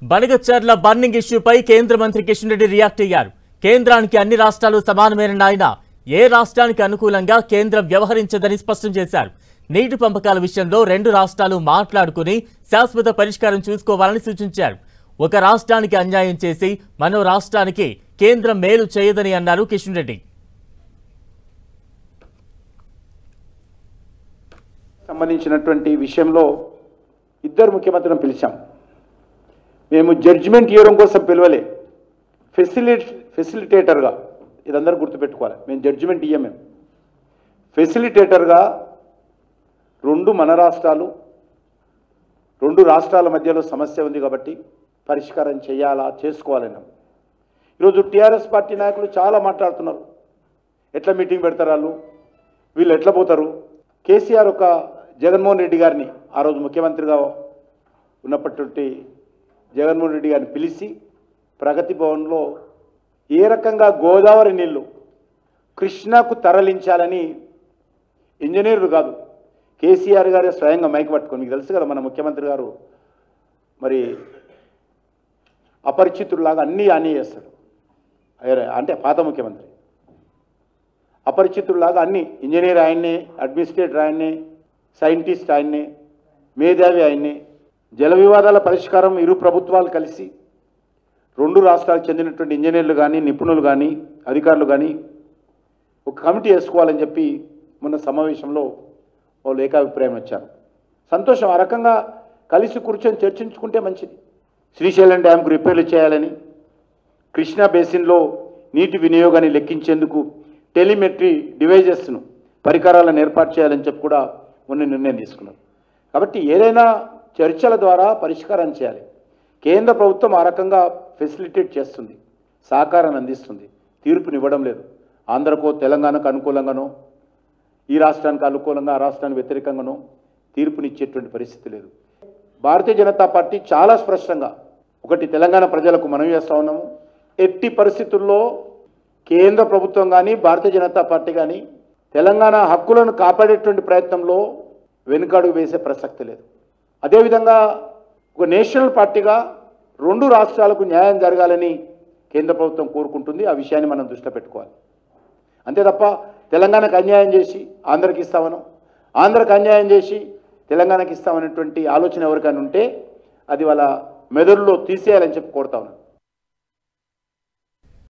Banakacherla burning ఇష్యూపై కేంద్ర మంత్రి Kishan Reddy react అయ్యారు. కేంద్రానికి అన్ని రాష్ట్రాలు సమానమేనన్న ఆయన ఏ రాష్ట్రానికి అనుకూలంగా కేంద్రం వ్యవహరించదని స్పష్టం చేశారు. నీటి పంపకాల విషయంలో రెండు రాష్ట్రాలు మాట్లాడుకుని శాశ్వత పరిష్కారం చూసుకోవాలని సూచించారు. ఒక రాష్ట్రానికి అన్యాయం చేసి మరో రాష్ట్రానికి కేంద్రం మేలు చేయదని అన్నారు కిషన్ రెడ్డి. సంబంధించినటువంటి విషయంలో ఇద్దరు ముఖ్యమంత్రులను పిలిచాం. మేము జడ్జిమెంట్ ఇవ్వడం కోసం పిలవలే, ఫెసిలిటేటర్గా ఇదందరూ గుర్తుపెట్టుకోవాలి. మేము జడ్జిమెంట్ ఇయ్యం, మేము ఫెసిలిటేటర్గా మన రాష్ట్రాలు రెండు రాష్ట్రాల మధ్యలో సమస్య ఉంది కాబట్టి పరిష్కారం చేయాలా చేసుకోవాలన్నాం. ఈరోజు టీఆర్ఎస్ పార్టీ నాయకులు చాలా మాట్లాడుతున్నారు. ఎట్లా మీటింగ్ పెడతారు వీళ్ళు ఎట్లా పోతారు? కేసీఆర్ ఒక జగన్మోహన్ రెడ్డి గారిని ఆ రోజు ముఖ్యమంత్రిగా ఉన్నప్పటి జగన్మోహన్ రెడ్డి గారిని పిలిచి ప్రగతి భవన్లో ఏ రకంగా గోదావరి నీళ్లు కృష్ణాకు తరలించాలని ఇంజనీర్లు కాదు కేసీఆర్ గారే స్వయంగా మైక్ పట్టుకొని, మీకు తెలుసు కదా మన ముఖ్యమంత్రి గారు మరి అపరిచితుల్లాగా అన్నీ చేస్తాడు. అంటే పాత ముఖ్యమంత్రి అపరిచితుల్లాగా అన్ని ఇంజనీర్ ఆయన్నే, అడ్మినిస్ట్రేటర్ ఆయన్నే, సైంటిస్ట్ ఆయన్నే, మేధావి ఆయన్నే. జల వివాదాల పరిష్కారం ఇరు ప్రభుత్వాలు కలిసి రెండు రాష్ట్రాలకు చెందినటువంటి ఇంజనీర్లు కానీ, నిపుణులు కానీ, అధికారులు కానీ ఒక కమిటీ వేసుకోవాలని చెప్పి మొన్న సమావేశంలో వాళ్ళు ఏకాభిప్రాయం వచ్చారు. సంతోషం. ఆ రకంగా కలిసి కూర్చొని చర్చించుకుంటే మంచిది. శ్రీశైలం డ్యాంకు రిపేర్లు చేయాలని, కృష్ణా బేసిన్లో నీటి వినియోగాన్ని లెక్కించేందుకు టెలిమెట్రీ డివైజెస్ను పరికరాలను ఏర్పాటు చేయాలని చెప్పి కూడా మొన్న నిర్ణయం తీసుకున్నారు. కాబట్టి ఏదైనా చర్చల ద్వారా పరిష్కారం చేయాలి. కేంద్ర ప్రభుత్వం ఆ రకంగా ఫెసిలిటేట్ చేస్తుంది, సహకారాన్ని అందిస్తుంది, తీర్పునివ్వడం లేదు. ఆంధ్రకో తెలంగాణకు అనుకూలంగానో, ఈ రాష్ట్రానికి అనుకూలంగా ఆ రాష్ట్రానికి వ్యతిరేకంగానో తీర్పునిచ్చేటువంటి పరిస్థితి లేదు. భారతీయ జనతా పార్టీ చాలా స్పష్టంగా ఒకటి తెలంగాణ ప్రజలకు మనవి చేస్తూ ఉన్నాము. ఎట్టి పరిస్థితుల్లో కేంద్ర ప్రభుత్వం కానీ భారతీయ జనతా పార్టీ కానీ తెలంగాణ హక్కులను కాపాడేటువంటి ప్రయత్నంలో వెనుకడుగు వేసే ప్రసక్తి లేదు. అదేవిధంగా ఒక నేషనల్ పార్టీగా రెండు రాష్ట్రాలకు న్యాయం జరగాలని కేంద్ర ప్రభుత్వం కోరుకుంటుంది. ఆ విషయాన్ని మనం దృష్టిలో పెట్టుకోవాలి. అంతే తప్ప తెలంగాణకు అన్యాయం చేసి ఆంధ్రకి ఇస్తామనో, ఆంధ్రకు అన్యాయం చేసి తెలంగాణకి ఇస్తామనేటువంటి ఆలోచన ఎవరికైనా ఉంటే అది వాళ్ళ మెదడులో తీసేయాలని చెప్పి కోరుతా ఉన్నాను.